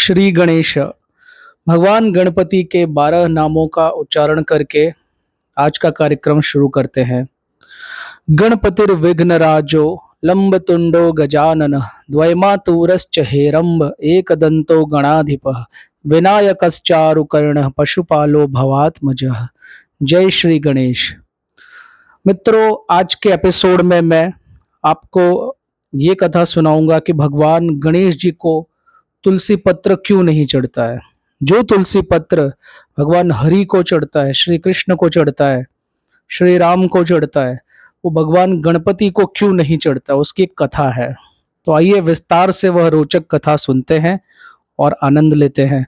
श्री गणेश। भगवान गणपति के 12 नामों का उच्चारण करके आज का कार्यक्रम शुरू करते हैं। गणपतिर विघ्नराजो लंबतुंडो गजानन द्वैमातुरश्च हेरंब एकदंतो गणाधिपः विनायकश्चारुकर्णः पशुपालो भवात्मजः। जय श्री गणेश। मित्रों, आज के एपिसोड में मैं आपको ये कथा सुनाऊंगा कि भगवान गणेश जी को तुलसी पत्र क्यों नहीं चढ़ता है। जो तुलसी पत्र भगवान हरि को चढ़ता है, श्री कृष्ण को चढ़ता है, श्री राम को चढ़ता है, वो भगवान गणपति को क्यों नहीं चढ़ता, उसकी एक कथा है। तो आइए विस्तार से वह रोचक कथा सुनते हैं और आनंद लेते हैं।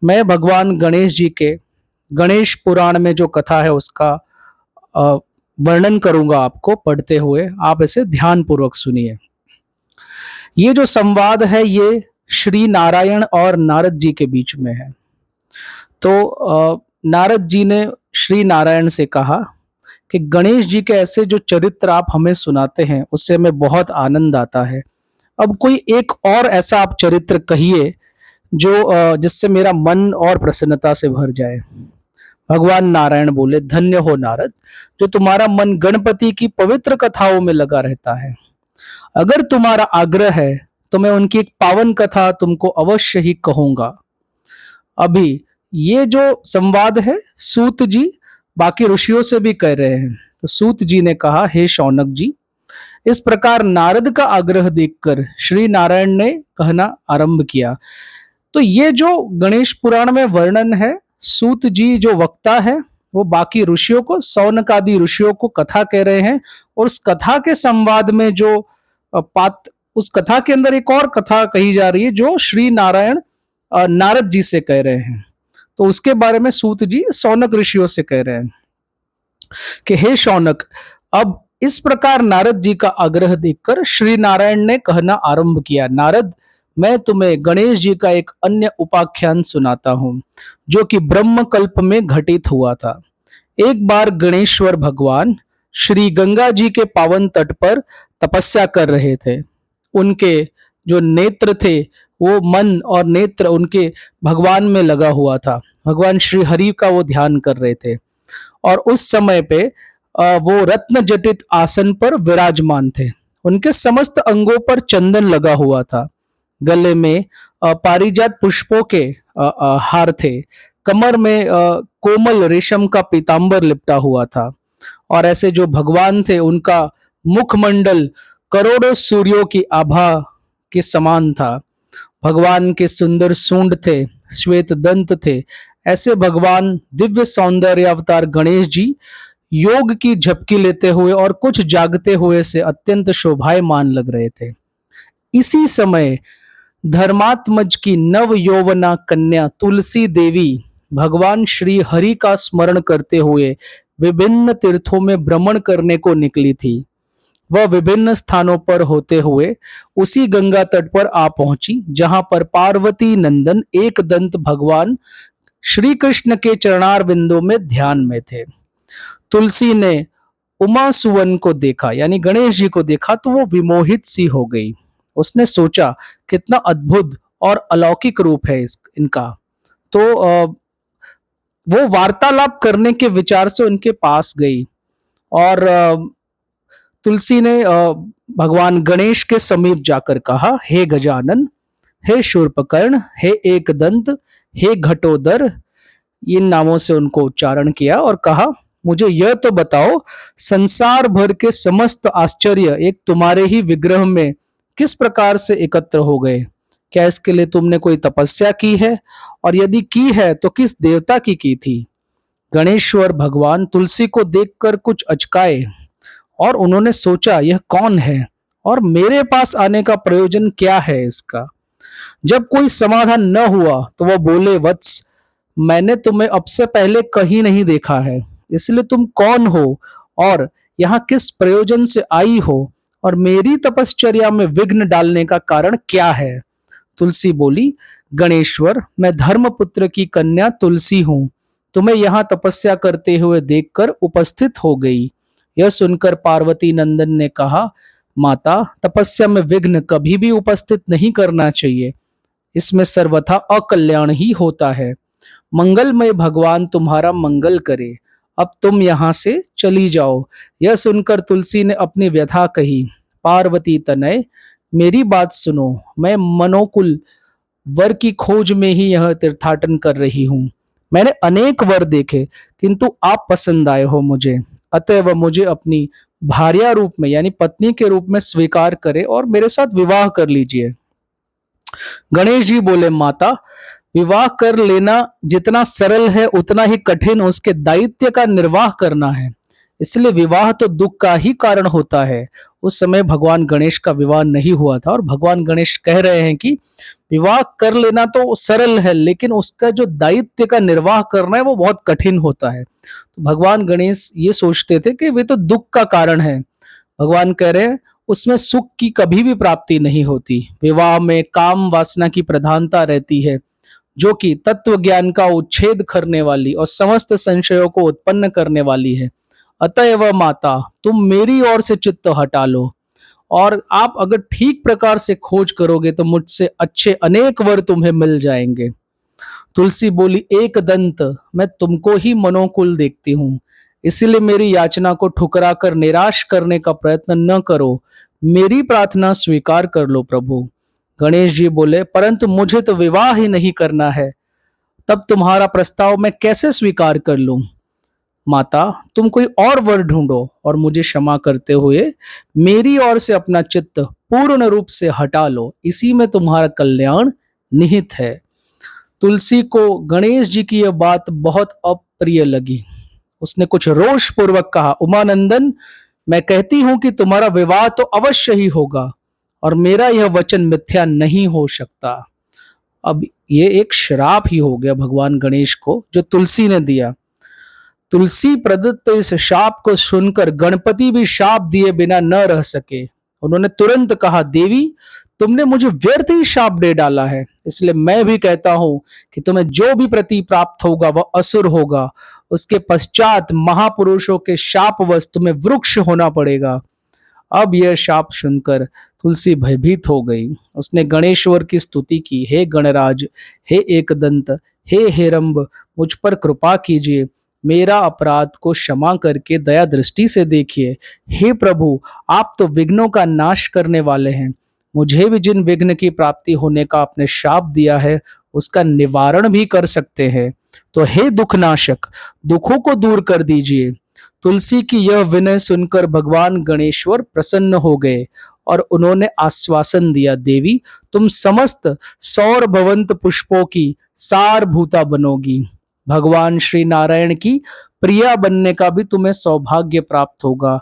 मैं भगवान गणेश जी के गणेश पुराण में जो कथा है उसका वर्णन करूंगा आपको पढ़ते हुए। आप इसे ध्यान पूर्वक सुनिए। ये जो संवाद है ये श्री नारायण और नारद जी के बीच में है। तो नारद जी ने श्री नारायण से कहा कि गणेश जी के ऐसे जो चरित्र आप हमें सुनाते हैं उससे हमें बहुत आनंद आता है। अब कोई एक और ऐसा आप चरित्र कहिए जो जिससे मेरा मन और प्रसन्नता से भर जाए। भगवान नारायण बोले, धन्य हो नारद, जो तुम्हारा मन गणपति की पवित्र कथाओं में लगा रहता है। अगर तुम्हारा आग्रह है तो मैं उनकी एक पावन कथा तुमको अवश्य ही कहूंगा। अभी ये जो संवाद है सूत जी बाकी ऋषियों से भी कह रहे हैं। तो सूत जी ने कहा, हे शौनक जी, इस प्रकार नारद का आग्रह देखकर श्री नारायण ने कहना आरंभ किया। तो ये जो गणेश पुराण में वर्णन है, सूत जी जो वक्ता है वो बाकी ऋषियों को, शौनक आदि ऋषियों को कथा कह रहे हैं। और उस कथा के संवाद में जो उस कथा के अंदर एक और कथा कही जा रही है जो श्री नारायण नारद जी से कह रहे हैं। तो उसके बारे में सूत जी शौनक ऋषियों से कह रहे हैं कि हे शौनक, अब इस प्रकार नारद जी का आग्रह देखकर श्री नारायण ने कहना आरंभ किया। नारद, मैं तुम्हें गणेश जी का एक अन्य उपाख्यान सुनाता हूं जो कि ब्रह्म कल्प में घटित हुआ था। एक बार गणेश्वर भगवान श्री गंगा जी के पावन तट पर तपस्या कर रहे थे। उनके जो नेत्र थे वो मन और नेत्र उनके भगवान में लगा हुआ था। भगवान श्री हरि का वो ध्यान कर रहे थे और उस समय पे वो रत्न जटित आसन पर विराजमान थे। उनके समस्त अंगों पर चंदन लगा हुआ था। गले में पारिजात पुष्पों के हार थे। कमर में कोमल रेशम का पीतांबर लिपटा हुआ था। और ऐसे जो भगवान थे उनका मुखमंडल करोड़ों सूर्यों की आभा के समान था। भगवान के सुंदर सूंड थे, श्वेत दंत थे। ऐसे भगवान दिव्य सौंदर्य अवतार गणेश जी योग की झपकी लेते हुए और कुछ जागते हुए से अत्यंत शोभायमान लग रहे थे। इसी समय धर्मात्मज की नव यौवना कन्या तुलसी देवी भगवान श्री हरि का स्मरण करते हुए विभिन्न तीर्थों में भ्रमण करने को निकली थी। वह विभिन्न स्थानों पर होते हुए उसी गंगा तट पर आ पहुंची जहां पर पार्वती नंदन एक दंत भगवान श्री कृष्ण के चरणार बिंदु में ध्यान में थे। तुलसी ने उमा सुवन को देखा, यानी गणेश जी को देखा, तो वो विमोहित सी हो गई। उसने सोचा कितना अद्भुत और अलौकिक रूप है इनका। तो वो वार्तालाप करने के विचार से उनके पास गई और तुलसी ने भगवान गणेश के समीप जाकर कहा, हे गजानन, हे शूर्पकर्ण, हे एकदंत, हे घटोदर, इन नामों से उनको उच्चारण किया और कहा, मुझे यह तो बताओ, संसार भर के समस्त आश्चर्य एक तुम्हारे ही विग्रह में किस प्रकार से एकत्र हो गए? क्या इसके लिए तुमने कोई तपस्या की है? और यदि की है तो किस देवता की थी? गणेश्वर भगवान तुलसी को देखकर कुछ अचकाए और उन्होंने सोचा, यह कौन है और मेरे पास आने का प्रयोजन क्या है इसका? जब कोई समाधान न हुआ तो वह बोले, वत्स, मैंने तुम्हें अब से पहले कहीं नहीं देखा है, इसलिए तुम कौन हो और यहाँ किस प्रयोजन से आई हो और मेरी तपश्चर्या में विघ्न डालने का कारण क्या है? तुलसी बोली, गणेश्वर, मैं धर्मपुत्र की कन्या तुलसी हूँ। तुम्हें यहाँ तपस्या करते हुए देखकर उपस्थित हो गई। यह सुनकर पार्वती नंदन ने कहा, माता, तपस्या में विघ्न कभी भी उपस्थित नहीं करना चाहिए। इसमें सर्वथा अकल्याण ही होता है। मंगलमय भगवान तुम्हारा मंगल करे, अब तुम यहाँ से चली जाओ। यह सुनकर तुलसी ने अपनी व्यथा कही। पार्वती तनय, मेरी बात सुनो, मैं मनोकुल वर की खोज में ही यह तीर्थाटन कर रही हूँ। मैंने अनेक वर देखे, किंतु आप पसंद आए हो मुझे, अतएव मुझे अपनी भार्या रूप में यानी पत्नी के रूप में स्वीकार करे और मेरे साथ विवाह कर लीजिए। गणेश जी बोले, माता, विवाह कर लेना जितना सरल है उतना ही कठिन उसके दायित्व का निर्वाह करना है, इसलिए विवाह तो दुख का ही कारण होता है। उस समय भगवान गणेश का विवाह नहीं हुआ था और भगवान गणेश कह रहे हैं कि विवाह कर लेना तो सरल है, लेकिन उसका जो दायित्व का निर्वाह करना है वो बहुत कठिन होता है। तो भगवान गणेश ये सोचते थे कि वे तो दुख का कारण है। भगवान कह रहे हैं उसमें सुख की कभी भी प्राप्ति नहीं होती। विवाह में काम वासना की प्रधानता रहती है, जो कि तत्व ज्ञान का उच्छेद करने वाली और समस्त संशयों को उत्पन्न करने वाली है। अतएव माता, तुम मेरी ओर से चित्त हटा लो, और आप अगर ठीक प्रकार से खोज करोगे तो मुझसे अच्छे अनेक वर तुम्हें मिल जाएंगे। तुलसी बोली, एक दंत, मैं तुमको ही मनोकुल देखती हूँ, इसीलिए मेरी याचना को ठुकरा कर निराश करने का प्रयत्न न करो, मेरी प्रार्थना स्वीकार कर लो प्रभु। गणेश जी बोले, परंतु मुझे तो विवाह ही नहीं करना है, तब तुम्हारा प्रस्ताव मैं कैसे स्वीकार कर लूं। माता, तुम कोई और वर ढूंढो और मुझे क्षमा करते हुए मेरी ओर से अपना चित्त पूर्ण रूप से हटा लो, इसी में तुम्हारा कल्याण निहित है। तुलसी को गणेश जी की यह बात बहुत अप्रिय लगी। उसने कुछ रोष पूर्वक कहा, उमानंदन, मैं कहती हूं कि तुम्हारा विवाह तो अवश्य ही होगा और मेरा यह वचन मिथ्या नहीं हो सकता। अब ये एक श्राप ही हो गया भगवान गणेश को जो तुलसी ने दिया। तुलसी प्रदत्त इस शाप को सुनकर गणपति भी शाप दिए बिना न रह सके। उन्होंने तुरंत कहा, देवी, तुमने मुझे व्यर्थ ही शाप दे डाला है, इसलिए मैं भी कहता हूं कि तुम्हें जो भी प्रति प्राप्त होगा वह असुर होगा। उसके पश्चात महापुरुषों के शापवश तुम्हें वृक्ष होना पड़ेगा। अब यह शाप सुनकर तुलसी भयभीत हो गई। उसने गणेश्वर की स्तुति की, हे गणराज, हे एकदंत, हे हेरंब, मुझ पर कृपा कीजिए, मेरा अपराध को क्षमा करके दया दृष्टि से देखिए। हे प्रभु, आप तो विघ्नों का नाश करने वाले हैं, मुझे भी जिन विघ्न की प्राप्ति होने का आपने शाप दिया है उसका निवारण भी कर सकते हैं, तो हे दुखनाशक, दुखों को दूर कर दीजिए। तुलसी की यह विनय सुनकर भगवान गणेश्वर प्रसन्न हो गए और उन्होंने आश्वासन दिया, देवी, तुम समस्त सौर भवंत पुष्पों की सारभूता बनोगी। भगवान श्री नारायण की प्रिया बनने का भी तुम्हें सौभाग्य प्राप्त होगा।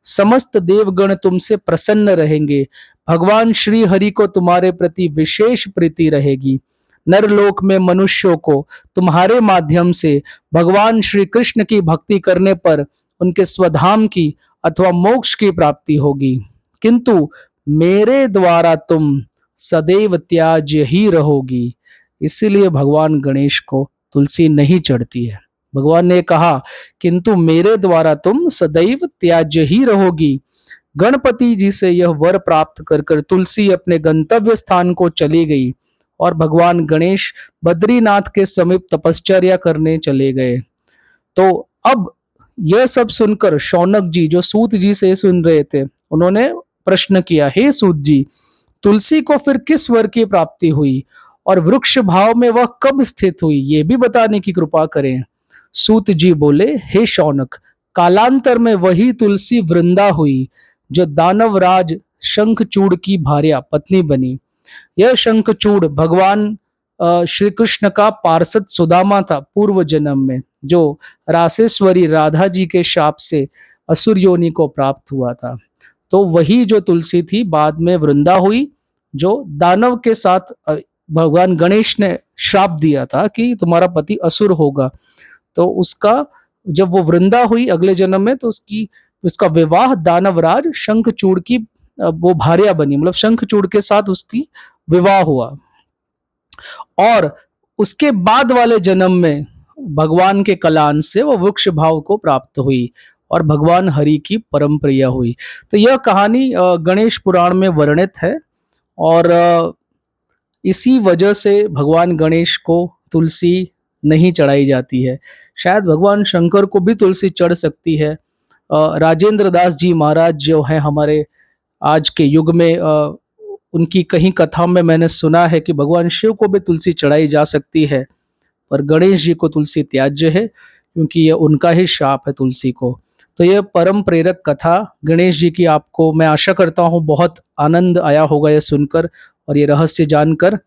समस्त देवगण तुमसे प्रसन्न रहेंगे। भगवान श्री हरि को तुम्हारे प्रति विशेष प्रीति रहेगी। नरलोक में मनुष्यों को तुम्हारे माध्यम से भगवान श्री कृष्ण की भक्ति करने पर उनके स्वधाम की अथवा मोक्ष की प्राप्ति होगी, किंतु मेरे द्वारा तुम सदैव त्याज्य ही रहोगी। इसीलिए भगवान गणेश को तुलसी नहीं चढ़ती है। भगवान ने कहा, किंतु मेरे द्वारा तुम सदैव त्याज्य ही रहोगी। गणपति जी से यह वर प्राप्त कर कर तुलसी अपने गंतव्य स्थान को चली गई और भगवान गणेश बद्रीनाथ के समीप तपश्चर्या करने चले गए। तो अब यह सब सुनकर शौनक जी, जो सूत जी से सुन रहे थे, उन्होंने प्रश्न किया, हे सूत जी, तुलसी को फिर किस वर की प्राप्ति हुई और वृक्ष भाव में वह कब स्थित हुई, ये भी बताने की कृपा करें। सूत जी बोले, हे शौनक, कालांतर में वही तुलसी वृंदा हुई जो दानवराज शंखचूड़ की भार्या पत्नी बनी। यह शंखचूड़ भगवान श्री कृष्ण का पार्षद सुदामा था पूर्व जन्म में, जो रासेश्वरी राधा जी के शाप से असुर योनि को प्राप्त हुआ था। तो वही जो तुलसी थी बाद में वृंदा हुई, जो दानव के साथ भगवान गणेश ने श्राप दिया था कि तुम्हारा पति असुर होगा। तो उसका जब वो वृंदा हुई अगले जन्म में, तो उसका विवाह दानवराज शंखचूड़ की वो भार्या बनी, मतलब शंखचूड़ के साथ उसकी विवाह हुआ। और उसके बाद वाले जन्म में भगवान के कल्याण से वो वृक्ष भाव को प्राप्त हुई और भगवान हरि की परम प्रिया हुई। तो यह कहानी गणेश पुराण में वर्णित है और इसी वजह से भगवान गणेश को तुलसी नहीं चढ़ाई जाती है। शायद भगवान शंकर को भी तुलसी चढ़ सकती है। राजेंद्र दास जी महाराज जो हैं हमारे आज के युग में, उनकी कहीं कथा में मैंने सुना है कि भगवान शिव को भी तुलसी चढ़ाई जा सकती है, पर गणेश जी को तुलसी त्याज्य है, क्योंकि ये उनका ही शाप है तुलसी को। तो ये परम प्रेरक कथा गणेश जी की आपको मैं आशा करता हूँ बहुत आनंद आया होगा ये सुनकर और ये रहस्य जानकर।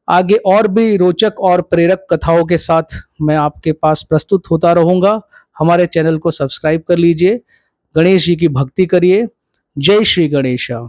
आगे और भी रोचक और प्रेरक कथाओं के साथ मैं आपके पास प्रस्तुत होता रहूंगा। हमारे चैनल को सब्सक्राइब कर लीजिए, गणेश जी की भक्ति करिए। जय श्री गणेशा।